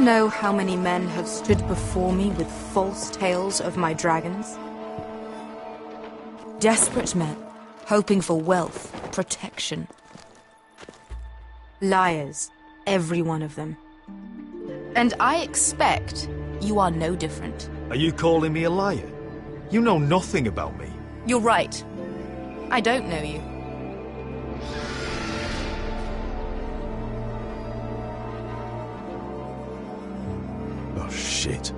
know how many men have stood before me with false tales of my dragons? Desperate men, hoping for wealth, protection. Liars, every one of them. And I expect you are no different. Are you calling me a liar? You know nothing about me. You're right. I don't know you. Oh, shit.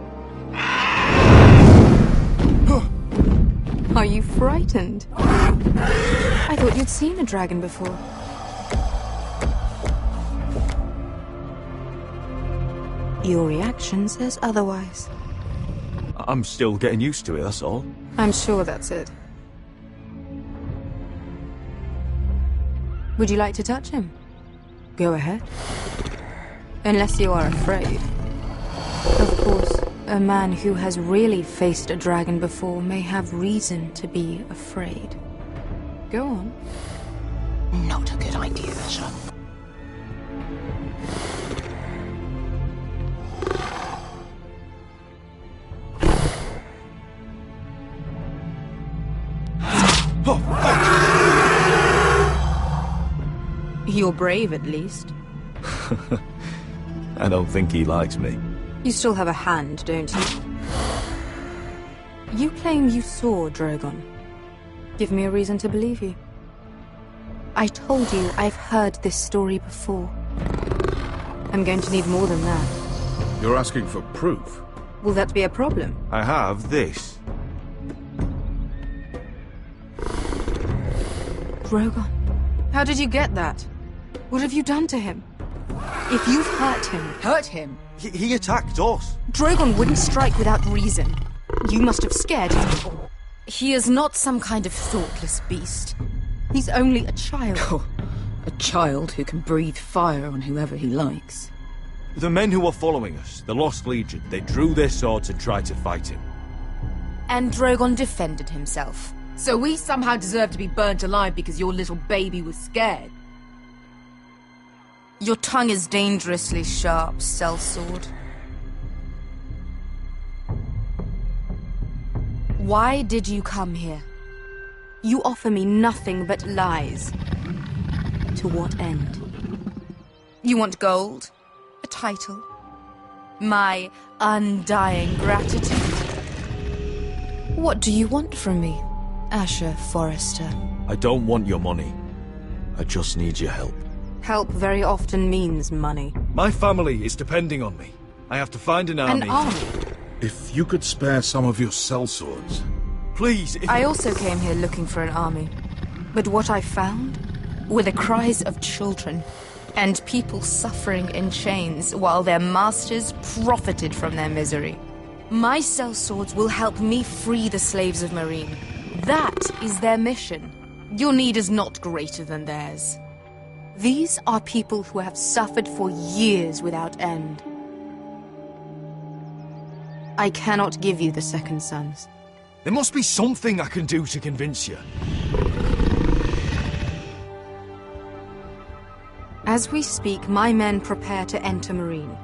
Are you frightened? I thought you'd seen a dragon before. Your reaction says otherwise. I'm still getting used to it, that's all. I'm sure that's it. Would you like to touch him? Go ahead. Unless you are afraid. Of course, a man who has really faced a dragon before may have reason to be afraid. Go on. Not a good idea, Asher. You're brave, at least. I don't think he likes me. You still have a hand, don't you? You claim you saw Drogon. Give me a reason to believe you. I told you I've heard this story before. I'm going to need more than that. You're asking for proof? Will that be a problem? I have this. Drogon. How did you get that? What have you done to him? If you've hurt him... Hurt him? He attacked us. Drogon wouldn't strike without reason. You must have scared him. He is not some kind of thoughtless beast. He's only a child. Oh, a child who can breathe fire on whoever he likes. The men who were following us, the Lost Legion, they drew their swords and tried to fight him. And Drogon defended himself. So we somehow deserve to be burnt alive because your little baby was scared? Your tongue is dangerously sharp, sellsword. Why did you come here? You offer me nothing but lies. To what end? You want gold? A title? My undying gratitude? What do you want from me, Asher Forrester? I don't want your money. I just need your help. Help very often means money. My family is depending on me. I have to find an army. An army? If you could spare some of your sellswords. Please, if... I also came here looking for an army. But what I found were the cries of children and people suffering in chains while their masters profited from their misery. My sellswords will help me free the slaves of Meereen. That is their mission. Your need is not greater than theirs. These are people who have suffered for years without end. I cannot give you the Second Sons. There must be something I can do to convince you. As we speak, my men prepare to enter Meereen.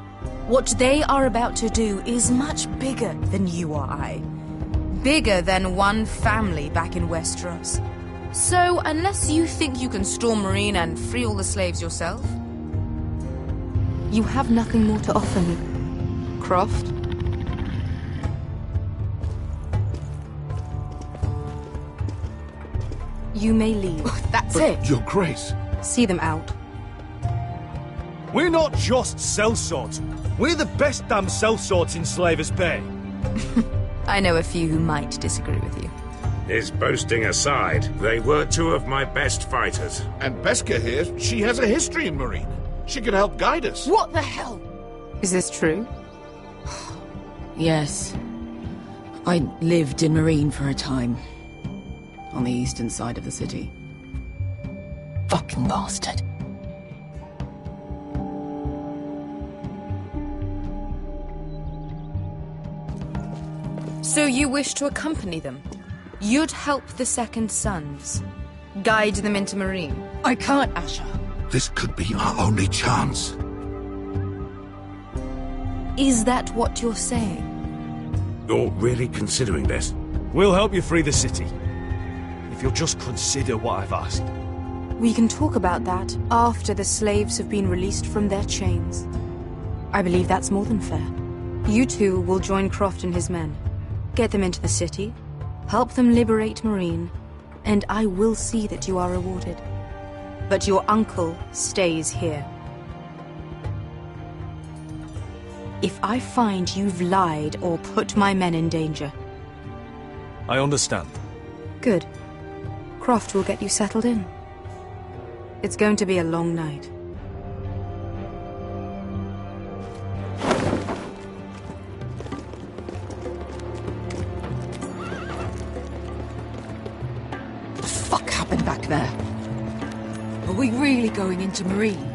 What they are about to do is much bigger than you or I. Bigger than one family back in Westeros. So, unless you think you can storm Meereen and free all the slaves yourself, you have nothing more to offer me, Croft. You may leave. That's But it. Your Grace. See them out. We're not just sellswords. We're the best damn sellswords in Slavers Bay. I know a few who might disagree with you. His boasting aside, they were two of my best fighters. And Beskha here, she has a history in Meereen. She could help guide us. What the hell? Is this true? Yes. I lived in Meereen for a time. On the eastern side of the city. Fucking bastard. So you wish to accompany them? You'd help the Second Sons? Guide them into Meereen? I can't, Asher. This could be our only chance. Is that what you're saying? You're really considering this? We'll help you free the city. If you'll just consider what I've asked. We can talk about that after the slaves have been released from their chains. I believe that's more than fair. You two will join Croft and his men. Get them into the city, help them liberate Marine, and I will see that you are rewarded. But your uncle stays here. If I find you've lied or put my men in danger... I understand. Good. Croft will get you settled in. It's going to be a long night. What the fuck happened back there? Are we really going into Marine?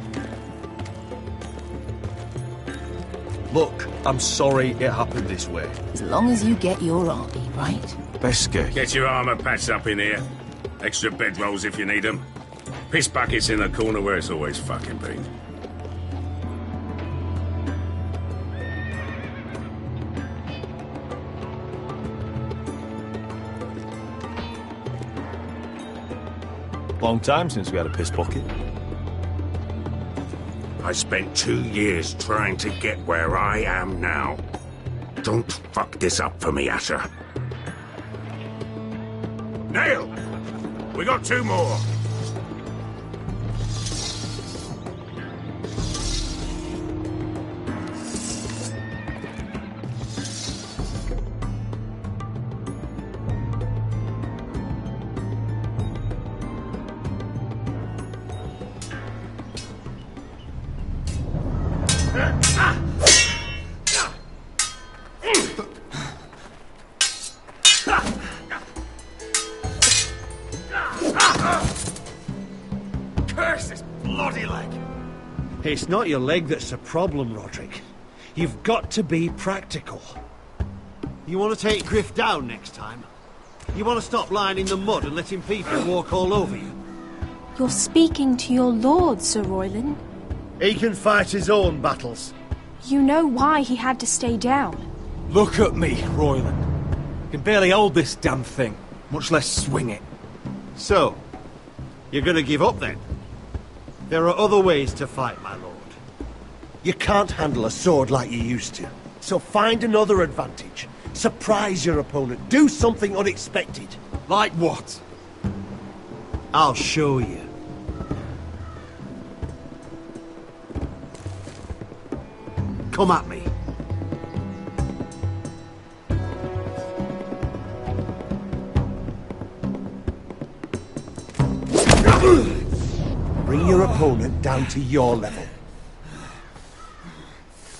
Look, I'm sorry it happened this way. As long as you get your army, right? Beskar. Get your armor patched up in here. Extra bedrolls if you need them. Piss buckets in the corner where it's always fucking been. Long time since we had a piss bucket. I spent 2 years trying to get where I am now. Don't fuck this up for me, Asher. Nail! We got 2 more. It's not your leg that's the problem, Roderick. You've got to be practical. You want to take Griff down next time? You want to stop lying in the mud and letting people walk all over you? You're speaking to your lord, Sir Royland. He can fight his own battles. You know why he had to stay down. Look at me, Royland. I can barely hold this damn thing, much less swing it. So, you're going to give up then? There are other ways to fight, my lord. You can't handle a sword like you used to. So find another advantage. Surprise your opponent. Do something unexpected. Like what? I'll show you. Come at me. Bring your opponent down to your level.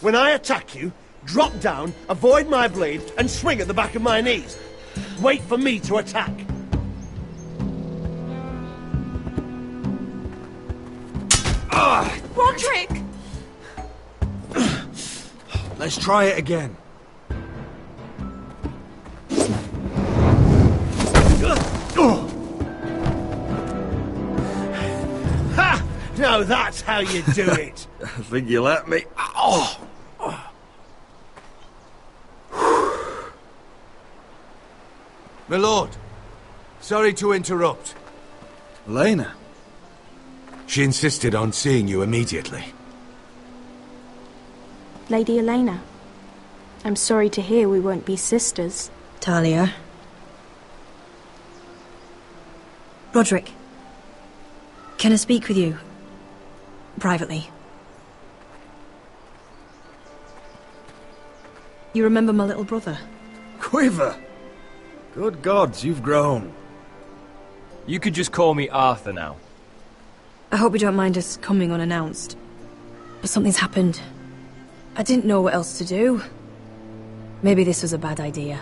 When I attack you, drop down, avoid my blade, and swing at the back of my knees. Wait for me to attack. Roderick! Let's try it again. Ha! Now that's how you do it. I think you let me. Oh! My lord, sorry to interrupt. Elena? She insisted on seeing you immediately. Lady Elena, I'm sorry to hear we won't be sisters. Talia. Roderick. Can I speak with you? Privately. You remember my little brother? Quiver! Good gods, you've grown. You could just call me Arthur now. I hope you don't mind us coming unannounced. But something's happened. I didn't know what else to do. Maybe this was a bad idea.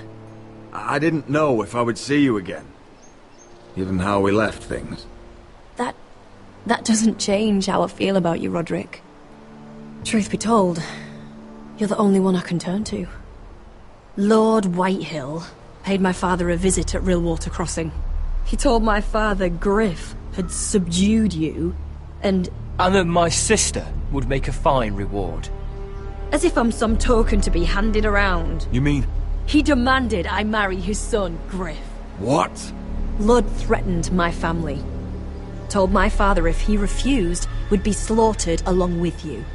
I didn't know if I would see you again. Given how we left things. That doesn't change how I feel about you, Roderick. Truth be told, you're the only one I can turn to. Lord Whitehill paid my father a visit at Rillwater Crossing. He told my father Griff had subdued you, and that my sister would make a fine reward. As if I'm some token to be handed around. You mean... He demanded I marry his son, Griff. What? Lud threatened my family. Told my father if he refused, would be slaughtered along with you.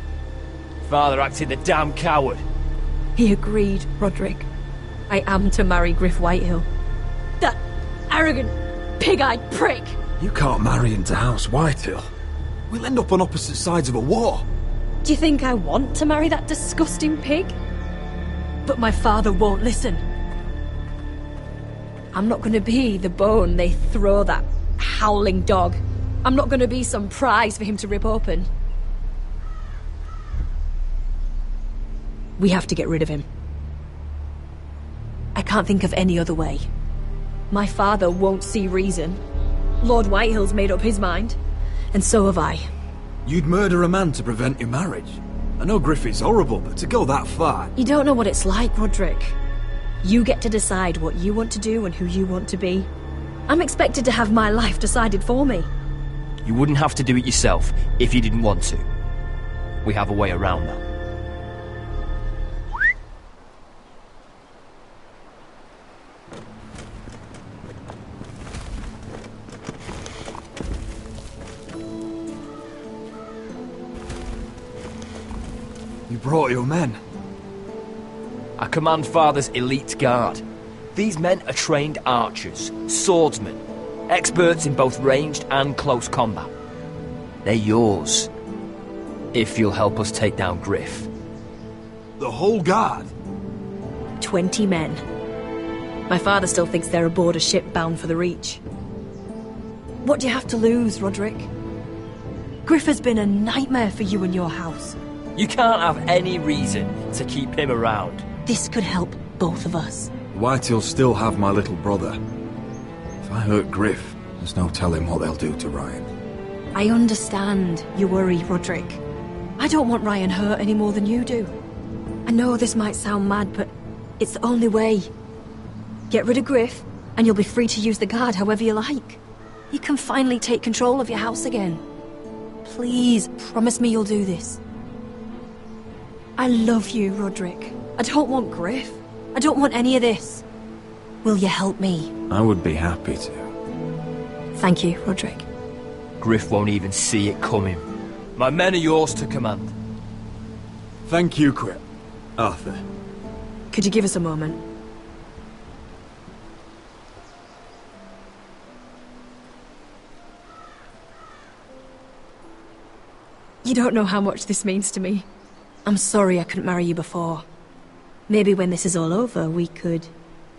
Father acted the damn coward. He agreed, Roderick. I am to marry Griff Whitehill. That arrogant, pig-eyed prick! You can't marry into House Whitehill. We'll end up on opposite sides of a war. Do you think I want to marry that disgusting pig? But my father won't listen. I'm not gonna be the bone they throw that howling dog. I'm not gonna be some prize for him to rip open. We have to get rid of him. I can't think of any other way. My father won't see reason. Lord Whitehill's made up his mind, and so have I. You'd murder a man to prevent your marriage. I know Griffith's horrible, but to go that far... You don't know what it's like, Roderick. You get to decide what you want to do and who you want to be. I'm expected to have my life decided for me. You wouldn't have to do it yourself if you didn't want to. We have a way around that. You brought your men. I command Father's elite guard. These men are trained archers, swordsmen, experts in both ranged and close combat. They're yours, if you'll help us take down Griff. The whole guard? 20 men. My father still thinks they're aboard a ship bound for the Reach. What do you have to lose, Roderick? Griff has been a nightmare for you and your house. You can't have any reason to keep him around. This could help both of us. Whitehill'll still have my little brother. If I hurt Griff, there's no telling what they'll do to Ryan. I understand your worry, Roderick. I don't want Ryan hurt any more than you do. I know this might sound mad, but it's the only way. Get rid of Griff, and you'll be free to use the guard however you like. You can finally take control of your house again. Please, promise me you'll do this. I love you, Roderick. I don't want Griff. I don't want any of this. Will you help me? I would be happy to. Thank you, Roderick. Griff won't even see it coming. My men are yours to command. Thank you, Quip. Arthur. Could you give us a moment? You don't know how much this means to me. I'm sorry I couldn't marry you before. Maybe when this is all over, we could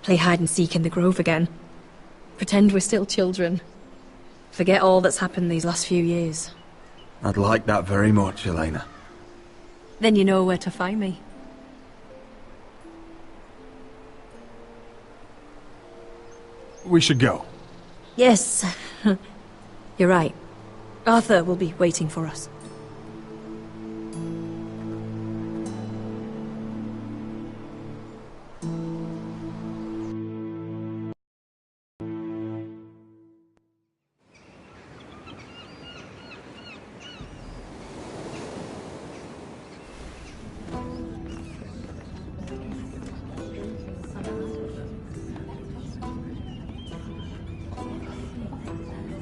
play hide and seek in the Grove again. Pretend we're still children. Forget all that's happened these last few years. I'd like that very much, Elena. Then you know where to find me. We should go. Yes. You're right. Arthur will be waiting for us.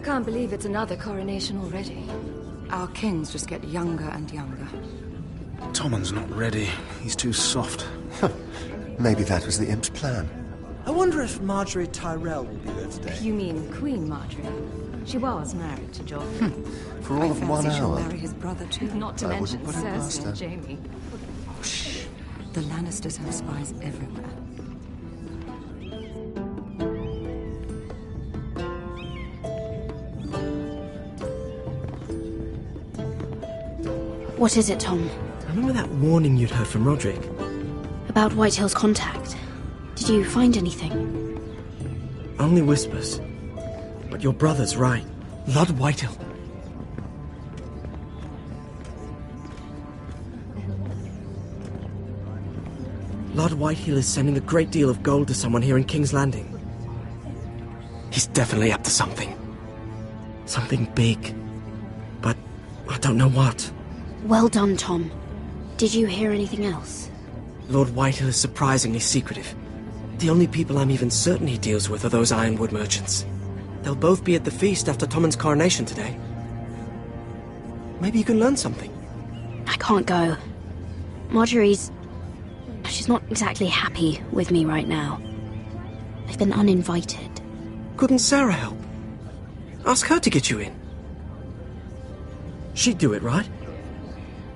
Can't believe it's another coronation already. Our kings just get younger and younger. Tommen's not ready. He's too soft. Maybe that was the imp's plan. I wonder if Marjorie Tyrell will be there today. You mean Queen Marjorie? She was married to Joffrey. For all of 1 she'll hour. marry his brother too. Not to I mention wouldn't put it past Cersei her. and Jaime. Oh, shh. The Lannisters have spies everywhere. What is it, Tom? Remember that warning you'd heard from Roderick? About Whitehill's contact. Did you find anything? Only whispers. But your brother's right. Lord Whitehill. Lord Whitehill is sending a great deal of gold to someone here in King's Landing. He's definitely up to something. Something big. But I don't know what. Well done, Tom. Did you hear anything else? Lord Whitehill is surprisingly secretive. The only people I'm even certain he deals with are those Ironwood merchants. They'll both be at the feast after Tommen's coronation today. Maybe you can learn something. I can't go. Marjorie's... she's not exactly happy with me right now. I've been uninvited. Couldn't Sarah help? Ask her to get you in. She'd do it, right?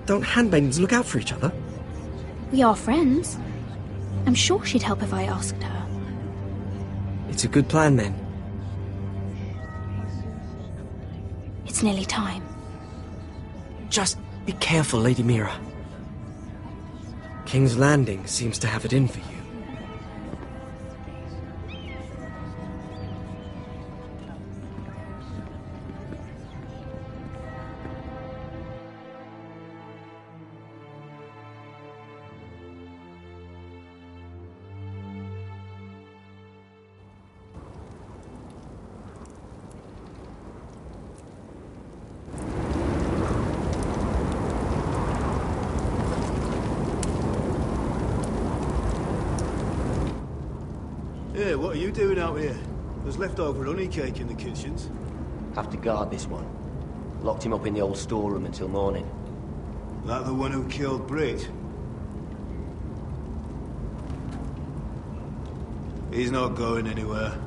Don't handmaidens look out for each other? We are friends. I'm sure she'd help if I asked her. It's a good plan, then. It's nearly time. Just be careful, Lady Mira. King's Landing seems to have it in for you. Hey, what are you doing out here? There's leftover honey cake in the kitchens. Have to guard this one. Locked him up in the old storeroom until morning. That the one who killed Brit? He's not going anywhere.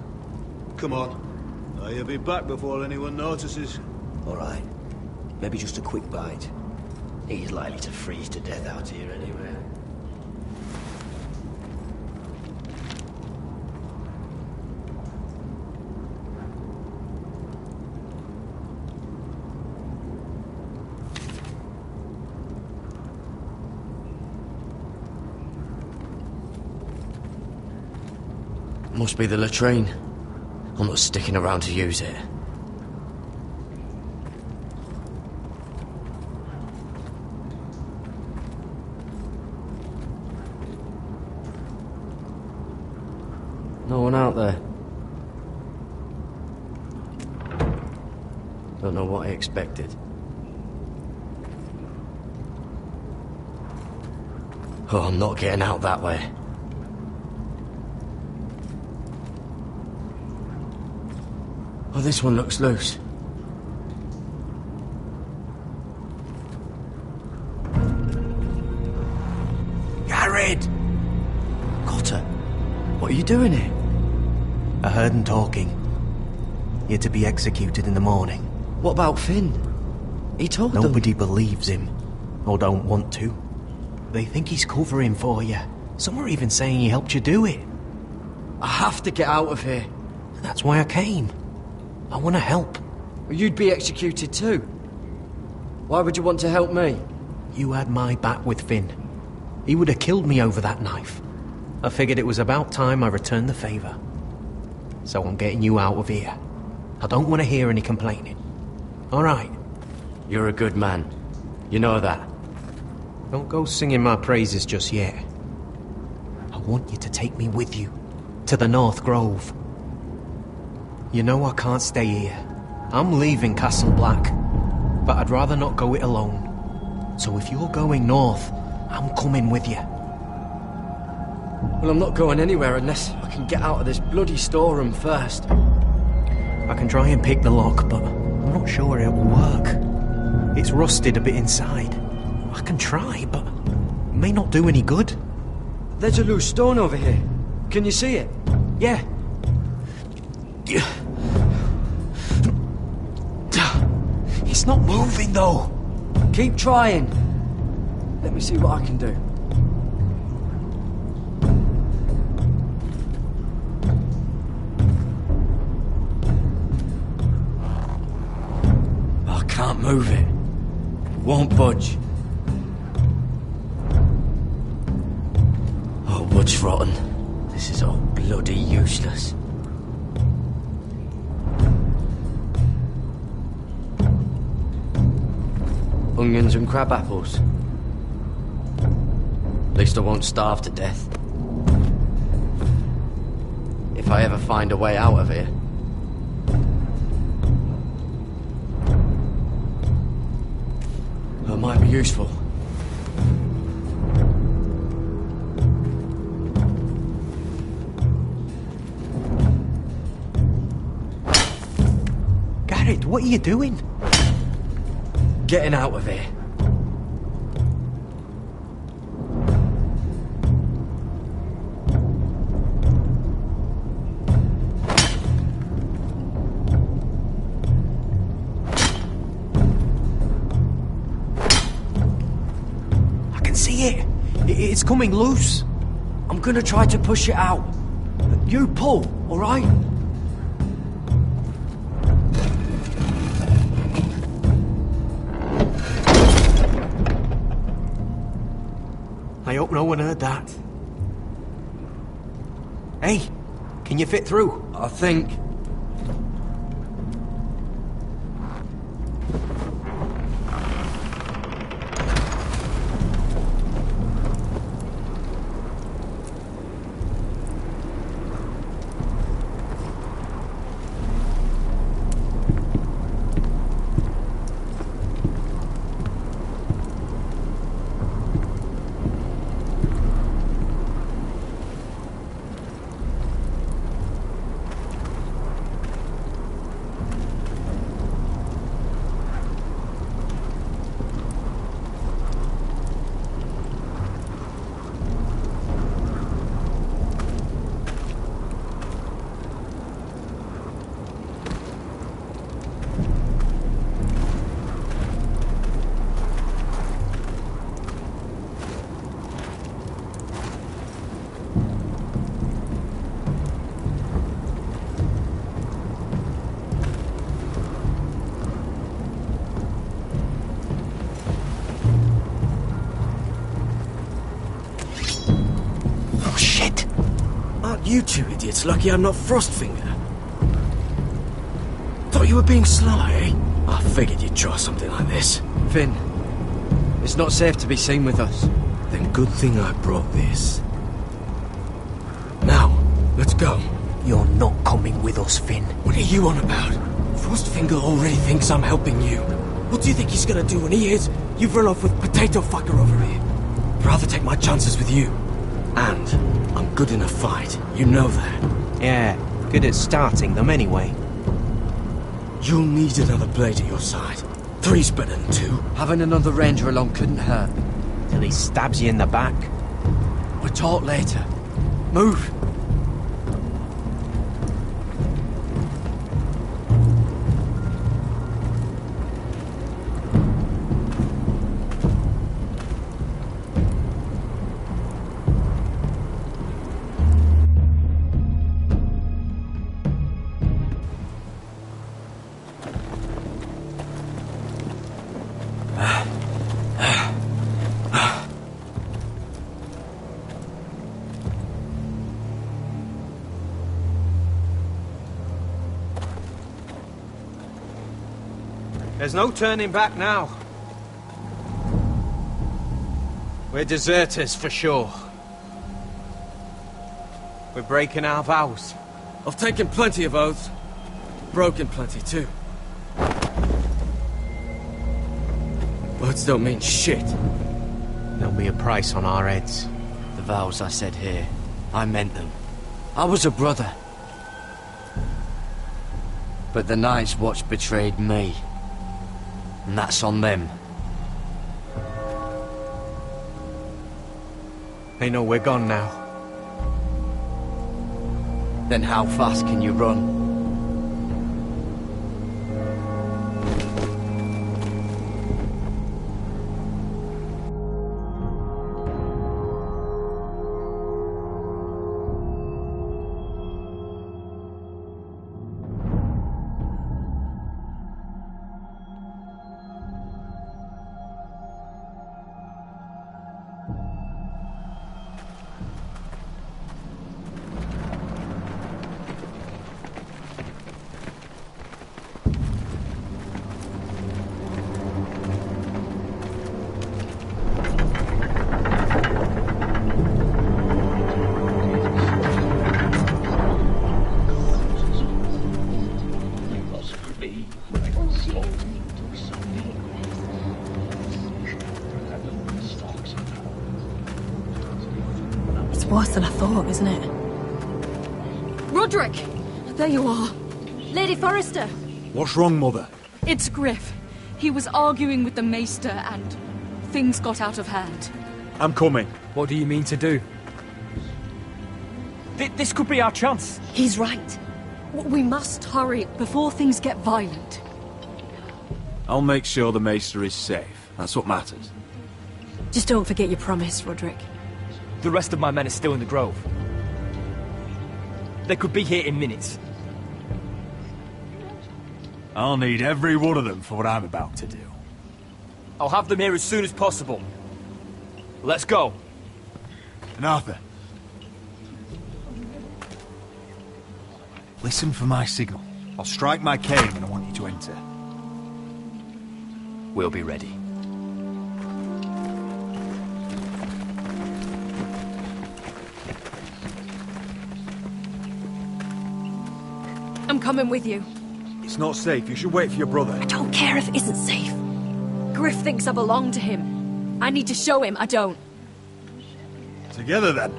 Come on. He'll be back before anyone notices. All right. Maybe just a quick bite. He's likely to freeze to death out here anyway. Must be the latrine. I'm not sticking around to use it. No one out there. Don't know what I expected. Oh, I'm not getting out that way. Oh, this one looks loose. Gared! Cotter, what are you doing here? I heard him talking. You're to be executed in the morning. What about Finn? He told them. Nobody believes him, or don't want to. They think he's covering for you. Some are even saying he helped you do it. I have to get out of here. That's why I came. I want to help. You'd be executed too. Why would you want to help me? You had my back with Finn. He would have killed me over that knife. I figured it was about time I returned the favour. So I'm getting you out of here. I don't want to hear any complaining. All right? You're a good man. You know that. Don't go singing my praises just yet. I want you to take me with you. To the North Grove. You know I can't stay here. I'm leaving Castle Black. But I'd rather not go it alone. So if you're going north, I'm coming with you. Well, I'm not going anywhere unless I can get out of this bloody storeroom first. I can try and pick the lock, but I'm not sure it will work. It's rusted a bit inside. I can try, but it may not do any good. There's a loose stone over here. Can you see it? Yeah. It's not moving, though. Keep trying. Let me see what I can do. I can't move it. Won't budge. Oh, wood's rotten. This is all bloody useless. Onions and crab apples. At least I won't starve to death. If I ever find a way out of here. That might be useful. what are you doing? Getting out of here. I can see it. It's coming loose. I'm gonna try to push it out. You pull, alright? I hope no one heard that. Hey, can you fit through? I think. You two idiots lucky I'm not Frostfinger. Thought you were being sly, eh? I figured you'd try something like this. Finn, it's not safe to be seen with us. Then good thing I brought this. Now, let's go. You're not coming with us, Finn. What are you on about? Frostfinger already thinks I'm helping you. What do you think he's gonna do when he hears you've run off with Potato Fucker over here? I'd rather take my chances with you. And I'm good in a fight, you know that. Yeah, good at starting them anyway. You'll need another blade at your side. 3's better than 2. Having another ranger along couldn't hurt. Till he stabs you in the back. We'll talk later. Move! There's no turning back now. We're deserters for sure. We're breaking our vows. I've taken plenty of oaths. Broken plenty too. Words don't mean shit. There'll be a price on our heads. The vows I said here, I meant them. I was a brother. But the Night's Watch betrayed me. And that's on them. They know we're gone now. Then how fast can you run? Worse than I thought, isn't it? Roderick! There you are. Lady Forrester! What's wrong, Mother? It's Griff. He was arguing with the Maester and things got out of hand. I'm coming. What do you mean to do? This could be our chance. He's right. We must hurry before things get violent. I'll make sure the Maester is safe. That's what matters. Just don't forget your promise, Roderick. The rest of my men are still in the grove. They could be here in minutes. I'll need every one of them for what I'm about to do. I'll have them here as soon as possible. Let's go. And Arthur, listen for my signal. I'll strike my cane when I want you to enter. We'll be ready. I'm coming with you. It's not safe. You should wait for your brother. I don't care if it isn't safe. Griff thinks I belong to him. I need to show him I don't. Together, then.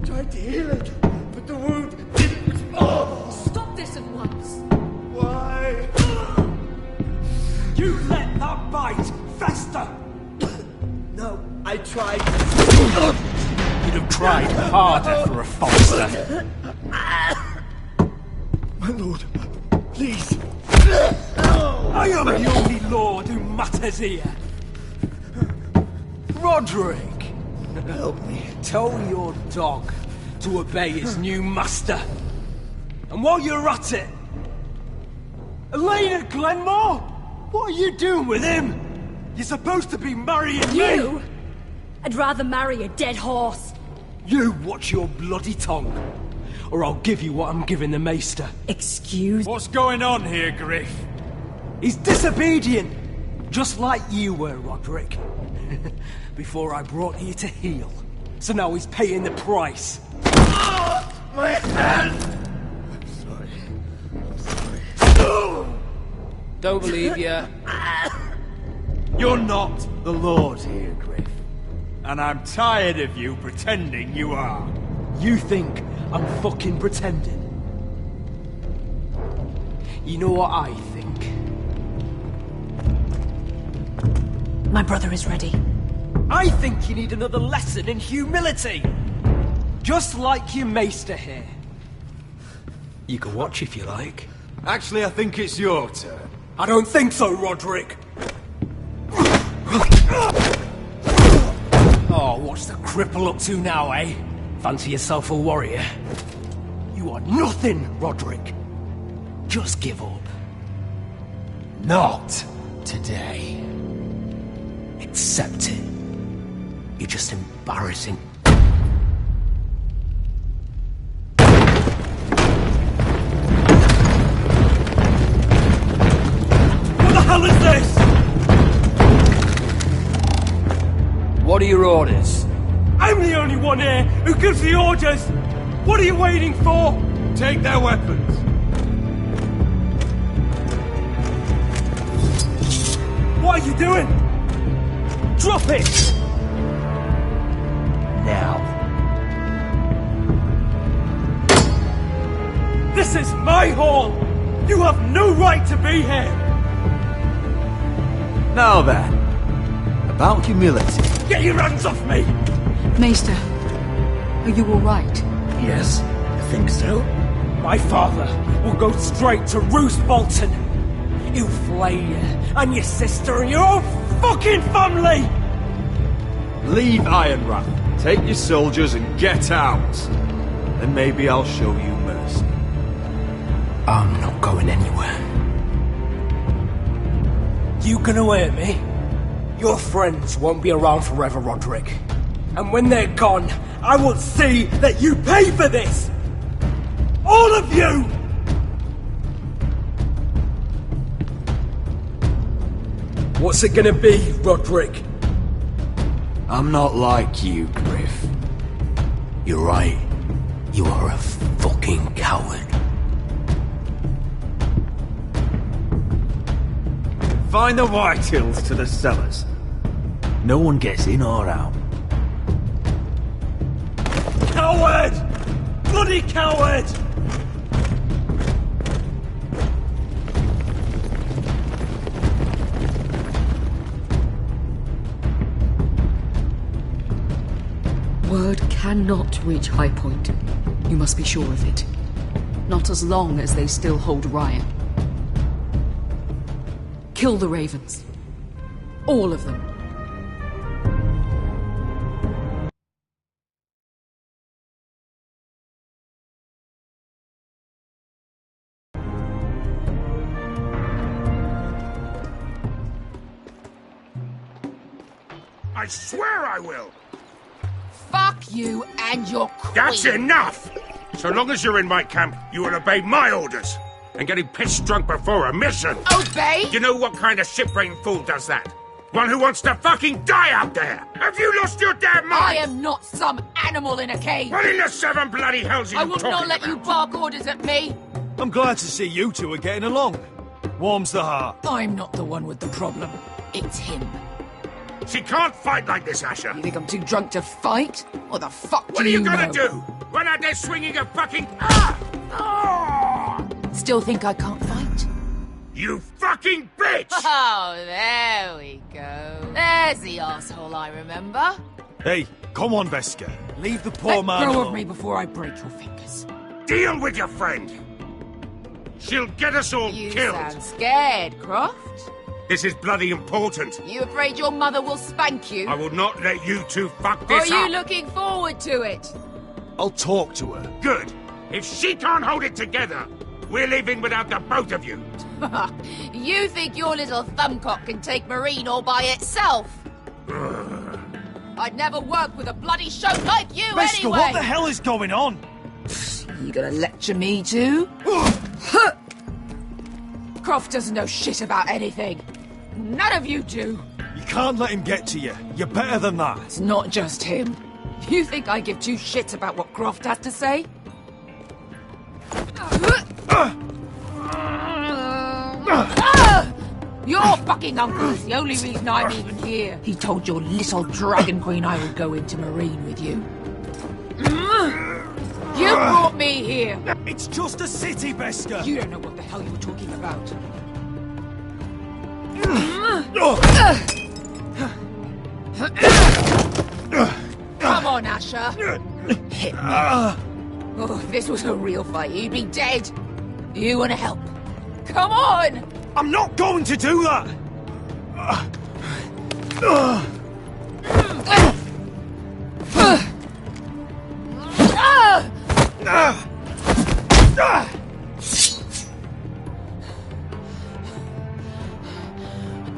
Tried to heal it, but the wound didn't respond. Stop this at once. Why? You let that bite fester! No, I tried. You'd have tried harder for a Forrester. My lord, please. I am the only lord who matters here. Roderick! Help me. Tell your dog to obey his new master. And while you're at it, Elena Glenmore, what are you doing with him? You're supposed to be marrying You? me. I'd rather marry a dead horse. You watch your bloody tongue, or I'll give you what I'm giving the Maester. Excuse? What's going on here, Griff? He's disobedient, just like you were, Roderick. Before I brought you to heel. So now he's paying the price. My hand! I'm sorry. Don't believe you. You're not the Lord here, Griff. And I'm tired of you pretending you are. You think I'm fucking pretending? You know what I think? My brother is ready. I think you need another lesson in humility. Just like your Maester here. You can watch if you like. Actually, I think it's your turn. I don't think so, Roderick. Oh, what's the cripple up to now, eh? Fancy yourself a warrior? You are nothing, Roderick. Just give up. Not today. Accept it. You're just embarrassing. What the hell is this? What are your orders? I'm the only one here who gives the orders. What are you waiting for? Take their weapons. What are you doing? Drop it! Now. This is my hall! You have no right to be here! Now then, about humility. Get your hands off me! Maester, are you all right? Yes, I think so. My father will go straight to Roose Bolton. He'll flay you, and your sister, and your whole fucking family! Leave Ironrath. Take your soldiers and get out. Then maybe I'll show you mercy. I'm not going anywhere. You can hear me? Your friends won't be around forever, Roderick. And when they're gone, I will see that you pay for this! All of you! What's it gonna be, Roderick? I'm not like you, Griff. You're right. You are a fucking coward. Find the Whitehills to the cellars. No one gets in or out. Coward! Bloody coward! Word cannot reach High Point. You must be sure of it. Not as long as they still hold Ryan. Kill the Ravens. All of them. I swear I will! Fuck you and your queen. That's enough! So long as you're in my camp, you will obey my orders. And getting pissed drunk before a mission. Obey? You know what kind of shit-brained fool does that? One who wants to fucking die out there! Have you lost your damn mind? I am not some animal in a cage. What in the seven bloody hells are you I will talking not let about? you bark orders at me. I'm glad to see you two are getting along. Warms the heart. I'm not the one with the problem. It's him. She can't fight like this, Asher. You think I'm too drunk to fight? What the fuck What are you gonna do? Run out there swinging a fucking... Still think I can't fight? You fucking bitch! Oh, there we go. There's the asshole I remember. Hey, come on, Beskar. Leave the poor man Let go alone. of me before I break your fingers. Deal with your friend. She'll get us all You killed. sound scared, Croft. This is bloody important. You afraid your mother will spank you? I will not let you two fuck Or this are you up. looking forward to it? I'll talk to her. Good. If she can't hold it together, we're leaving without the both of you. You think your little thumbcock can take Marine all by itself? I'd never work with a bloody show like you Beskar, anyway! what the hell is going on? You gonna lecture me too? Croft doesn't know shit about anything. None of you do. You can't let him get to you. You're better than that. It's not just him. You think I give two shits about what Croft has to say? Your fucking uncle is the only reason I'm even here. He told your little dragon queen I would go into Marine with you. You brought me here. It's just a city, Beskar. You don't know what the hell you were talking about. Come on, Asher. Hit me. Oh, if this was a real fight, you'd be dead. You want to help? Come on! I'm not going to do that!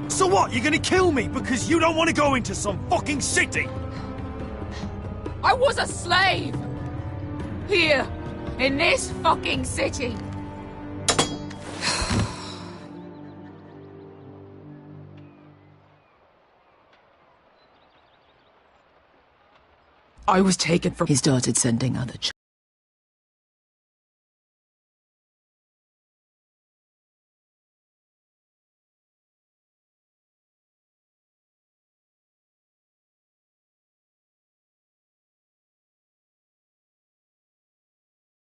So what, you're gonna kill me because you don't want to go into some fucking city? I was a slave! Here, in this fucking city. I was taken from... He started sending other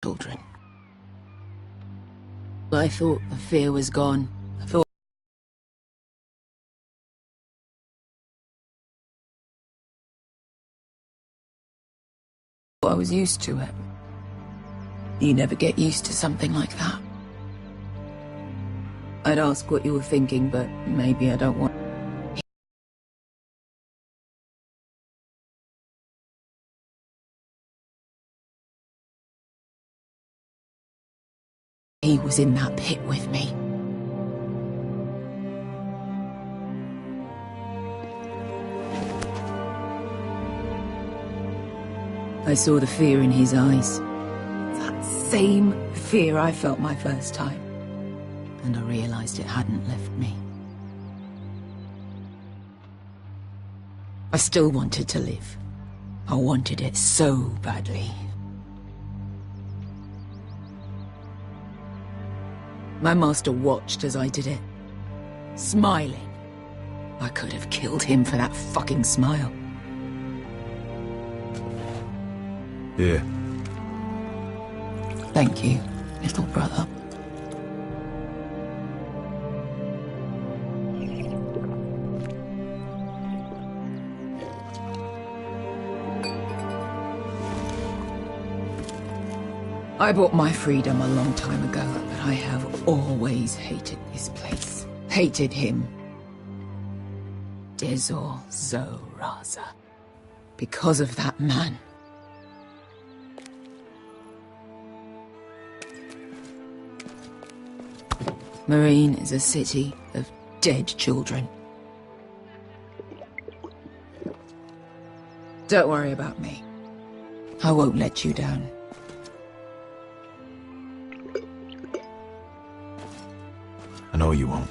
children. I thought the fear was gone. I thought I was used to it. You never get used to something like that. I'd ask what you were thinking, but maybe I don't want... He was in that pit with me. I saw the fear in his eyes. That same fear I felt my first time. And I realized it hadn't left me. I still wanted to live. I wanted it so badly. My master watched as I did it, smiling. I could have killed him for that fucking smile. Here. Thank you, little brother. I bought my freedom a long time ago, but I have always hated this place. Hated him. Dezor Zo Raza. Because of that man. Marine is a city of dead children. Don't worry about me. I won't let you down. I know you won't.